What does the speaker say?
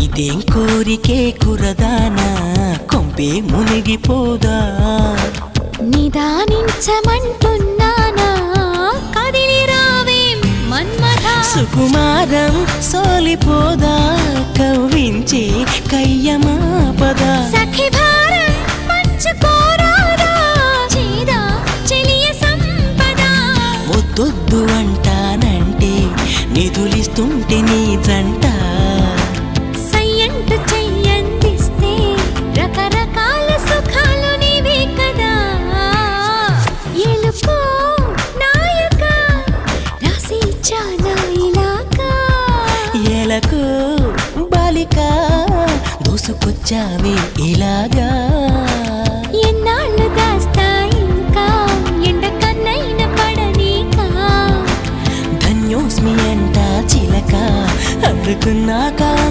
ఇదేం కోరికే కురదానా కొంపే మునిగిపోదా నిదానించమంటున్నానా కదిలి రావేం మన్మథా సుకుమారం సోలిపోదా కవ్వించే కయ్యమాపదా సఖి భారం పంచుకోరాదా చేదా చెలియ సంపద వద్దొద్దు అంటానంటే నిధులిస్తుంటే నీ జంట సయ్యంటు చెయ్యందిస్తే రకరకాల సుఖాలు నీవే కదా ఎలుకో నాయక రాసి ఇచ్చానా ఇలాగా ఎలకు బాలిక దూసుకొచ్చావే ఇలాగా ఎన్నాళ్ళు దాస్తా ఇంకా ఎండ కన్నైన పడనీకా ధన్యోస్మి అంట చిలక అందుకున్నాక